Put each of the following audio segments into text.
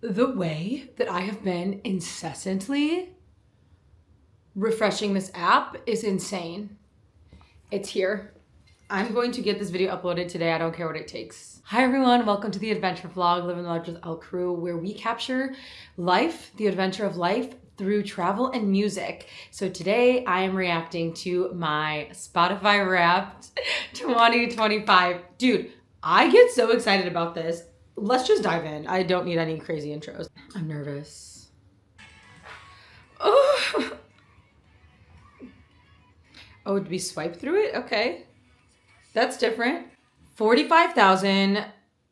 The way that I have been incessantly refreshing this app is insane. It's here. I'm going to get this video uploaded today. I don't care what it takes. Hi everyone, welcome to the adventure vlog, Living Large with LCruu, where we capture life, the adventure of life through travel and music. So today I am reacting to my Spotify Wrapped 2025. Dude, I get so excited about this. Let's just dive in. I don't need any crazy intros. I'm nervous. Oh, did we swipe through it? Okay. That's different. 45,000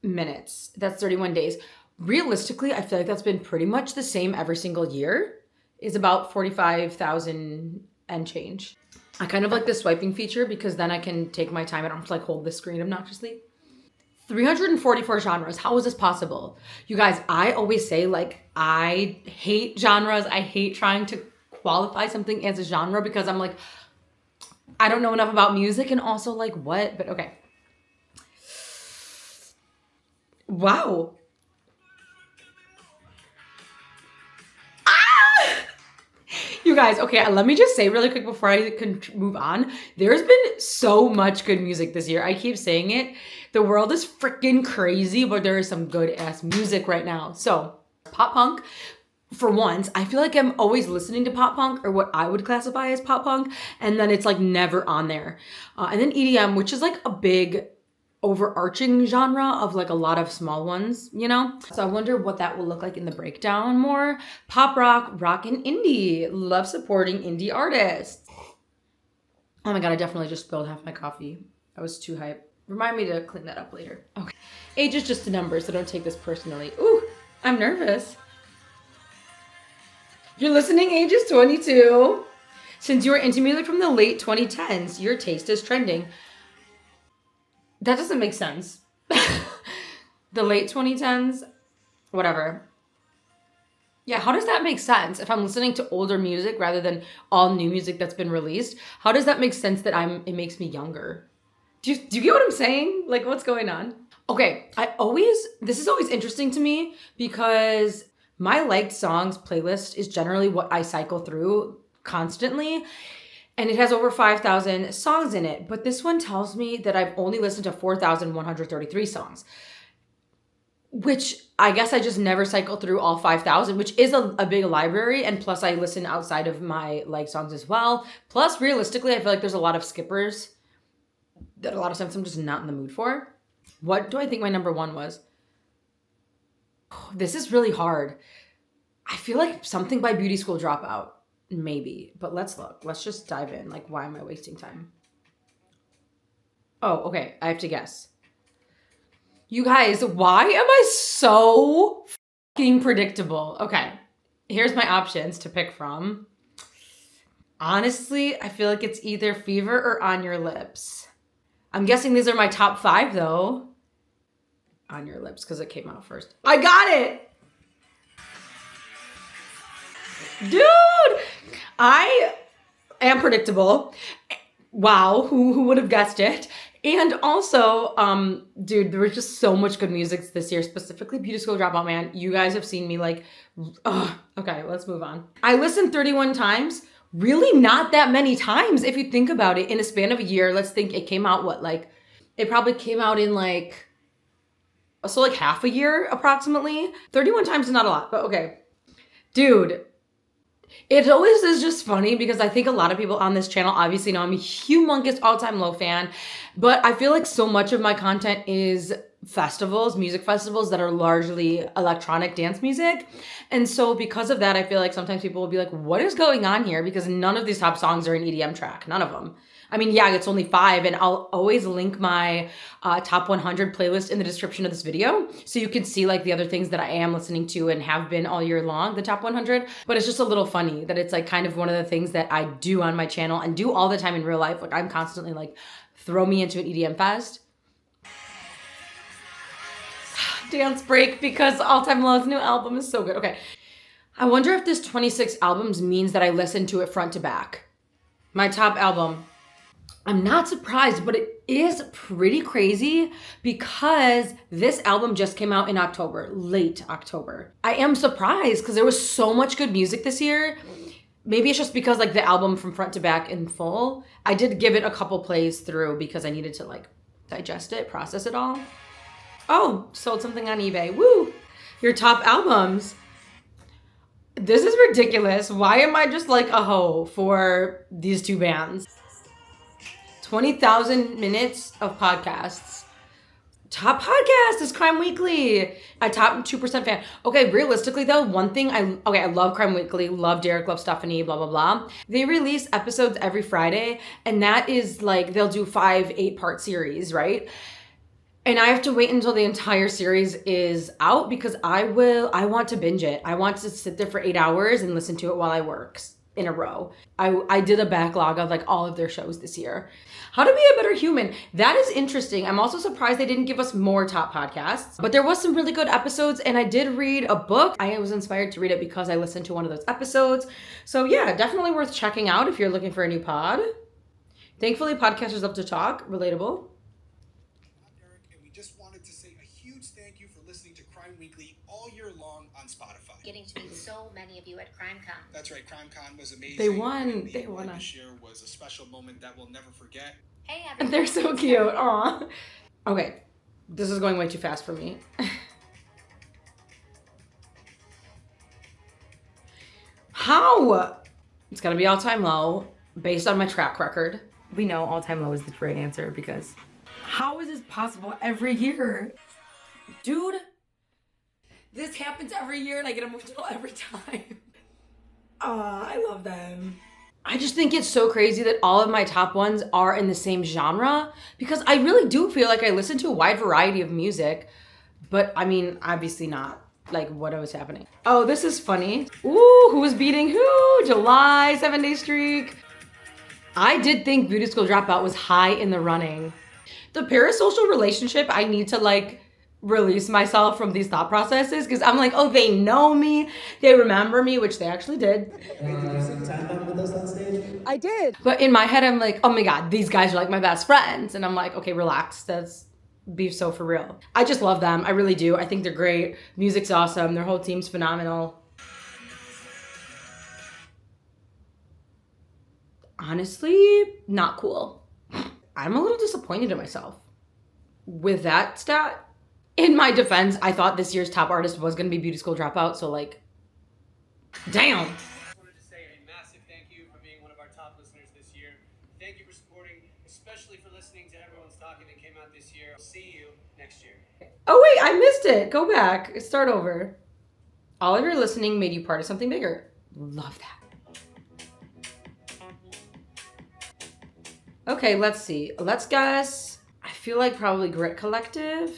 minutes. That's 31 days. Realistically, I feel like that's been pretty much the same every single year. Is about 45,000 and change. I kind of like the swiping feature because then I can take my time. I don't have to like hold the screen obnoxiously. 344 genres. How is this possible? You guys, I always say like, I hate genres. I hate trying to qualify something as a genre because I'm like, I don't know enough about music and also like what, but okay. Wow. You guys, okay, let me just say really quick before I can move on. There's been so much good music this year. I keep saying it. The world is freaking crazy, but there is some good ass music right now. So, pop punk. For once, I feel like I'm always listening to pop punk or what I would classify as pop punk, and then it's like never on there. And then EDM, which is like a big overarching genre of like a lot of small ones, you know? So I wonder what that will look like in the breakdown more. Pop rock, rock and indie. Love supporting indie artists. Oh my God, I definitely just spilled half my coffee. I was too hype. Remind me to clean that up later. Okay. Age is just a number, so don't take this personally. Ooh, I'm nervous. You're listening, age is 22. Since you were intimately from the late 2010s, your taste is trending. That doesn't make sense. The late 2010s, whatever. Yeah, how does that make sense? If I'm listening to older music rather than all new music that's been released, how does that make sense that it makes me younger? Do you get what I'm saying? Like, what's going on? Okay, this is always interesting to me because my liked songs playlist is generally what I cycle through constantly. And it has over 5,000 songs in it. But this one tells me that I've only listened to 4,133 songs. Which I guess I just never cycle through all 5,000, which is a big library. And plus I listen outside of my like songs as well. Plus realistically, I feel like there's a lot of skippers that a lot of times I'm just not in the mood for. What do I think my number one was? Oh, this is really hard. I feel like something by Beauty School Dropout. Maybe, but let's look. Let's just dive in. Like, why am I wasting time? Oh, okay. I have to guess. You guys, why am I so fucking predictable? Okay, here's my options to pick from. Honestly, I feel like it's either Fever or On Your Lips. I'm guessing these are my top 5 though. On Your Lips, because it came out first. I got it! Dude, I am predictable. Wow, who would have guessed it? And also, dude, there was just so much good music this year, specifically Beauty School Dropout, man. You guys have seen me like, okay, let's move on. I listened 31 times. Really not that many times if you think about it in a span of a year. Let's think it came out it probably came out in like half a year approximately. 31 times is not a lot, but okay. Dude, it always is just funny because I think a lot of people on this channel obviously know I'm a humongous all-time low fan, but I feel like so much of my content is festivals, music festivals that are largely electronic dance music. And so because of that, I feel like sometimes people will be like, what is going on here? Because none of these top songs are an EDM track, none of them. I mean, yeah, it's only 5, and I'll always link my top 100 playlist in the description of this video. So you can see like the other things that I am listening to and have been all year long, the top 100. But it's just a little funny that it's like kind of one of the things that I do on my channel and do all the time in real life. Like I'm constantly like, throw me into an EDM fest. Dance break because All Time Low's new album is so good. Okay. I wonder if this 26 albums means that I listen to it front to back. My top album. I'm not surprised, but it is pretty crazy because this album just came out in October, late October. I am surprised because there was so much good music this year. Maybe it's just because like the album from front to back in full. I did give it a couple plays through because I needed to like digest it, process it all. Oh, sold something on eBay. Woo! Your top albums. This is ridiculous. Why am I just like a hoe for these two bands? 20,000 minutes of podcasts. Top podcast is Crime Weekly. A top 2% fan. Okay, realistically though, one thing I love Crime Weekly, love Derek, love Stephanie, blah, blah, blah. They release episodes every Friday, and that is like, they'll do 5 8-part series, right? And I have to wait until the entire series is out because I want to binge it. I want to sit there for 8 hours and listen to it while I work in a row. I did a backlog of like all of their shows this year. How to Be a Better Human. That is interesting. I'm also surprised they didn't give us more top podcasts, but there was some really good episodes, and I did read a book. I was inspired to read it because I listened to one of those episodes. So yeah, definitely worth checking out if you're looking for a new pod. Thankfully, podcasters love to talk. Relatable. Just wanted to say a huge thank you for listening to Crime Weekly all year long on Spotify. Getting to meet so many of you at CrimeCon. That's right, CrimeCon was amazing. They won. And They won. This year was a special moment that we'll never forget. Hey, everyone. They're so cute. Aw. Okay, this is going way too fast for me. How? It's gonna be all-time low based on my track record. We know all-time low is the right answer because how is this possible every year? Dude, this happens every year and I get emotional every time. I love them. I just think it's so crazy that all of my top ones are in the same genre because I really do feel like I listen to a wide variety of music, but I mean, obviously not like what was happening. Oh, this is funny. Ooh, who was beating who? July 7-day streak. I did think Beauty School Dropout was high in the running. The parasocial relationship, I need to like release myself from these thought processes because I'm like, oh, they know me, they remember me, which they actually did. Wait, did you sing Time Bomb with us on stage? I did. But in my head, I'm like, oh my God, these guys are like my best friends. And I'm like, okay, relax. That's be so for real. I just love them. I really do. I think they're great. Music's awesome. Their whole team's phenomenal. Honestly, not cool. I'm a little disappointed in myself with that stat. In my defense, I thought this year's top artist was going to be Beauty School Dropout, so like, damn. I wanted to say a massive thank you for being one of our top listeners this year. Thank you for supporting, especially for listening to Everyone's Talking that came out this year. I'll see you next year. Oh wait, I missed it. Go back. Start over. All of your listening made you part of something bigger. Love that. Okay, let's see. Let's guess. I feel like probably Grit Collective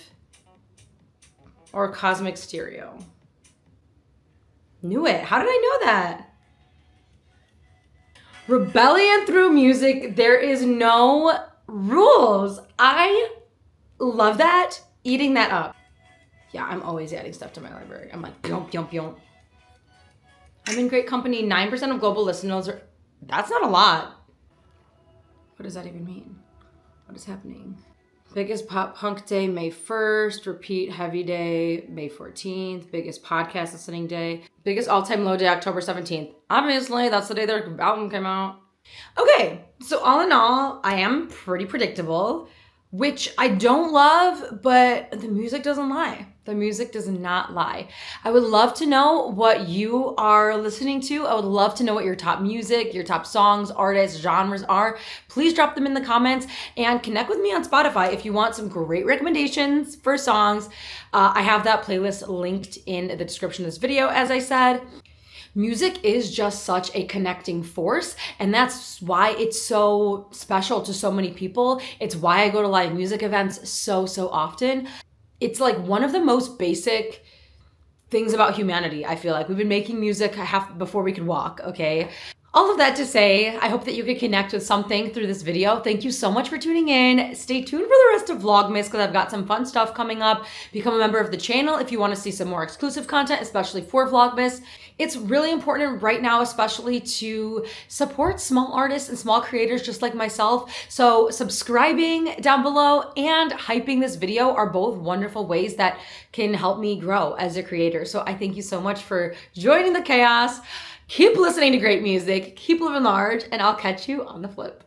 or Cosmic Stereo. Knew it. How did I know that? Rebellion through music. There is no rules. I love that. Eating that up. Yeah, I'm always adding stuff to my library. I'm like, yump, yump, yump. I'm in great company. 9% of global listeners are... That's not a lot. What does that even mean? What is happening? Biggest pop punk day, May 1st. Repeat heavy day, May 14th. Biggest podcast listening day. Biggest all-time low day, October 17th. Obviously, that's the day their album came out. Okay, so all in all, I am pretty predictable, which I don't love, but the music doesn't lie. The music does not lie. I would love to know what you are listening to. I would love to know what your top music, your top songs, artists, genres are. Please drop them in the comments and connect with me on Spotify if you want some great recommendations for songs. I have that playlist linked in the description of this video, as I said. Music is just such a connecting force, and that's why it's so special to so many people. It's why I go to live music events so often. It's like one of the most basic things about humanity, I feel like. We've been making music before we could walk, okay? All of that to say, I hope that you could connect with something through this video. Thank you so much for tuning in. Stay tuned for the rest of Vlogmas because I've got some fun stuff coming up. Become a member of the channel if you want to see some more exclusive content, especially for Vlogmas. It's really important right now, especially to support small artists and small creators just like myself. So subscribing down below and hyping this video are both wonderful ways that can help me grow as a creator. So I thank you so much for joining the chaos. Keep listening to great music, keep living large, and I'll catch you on the flip.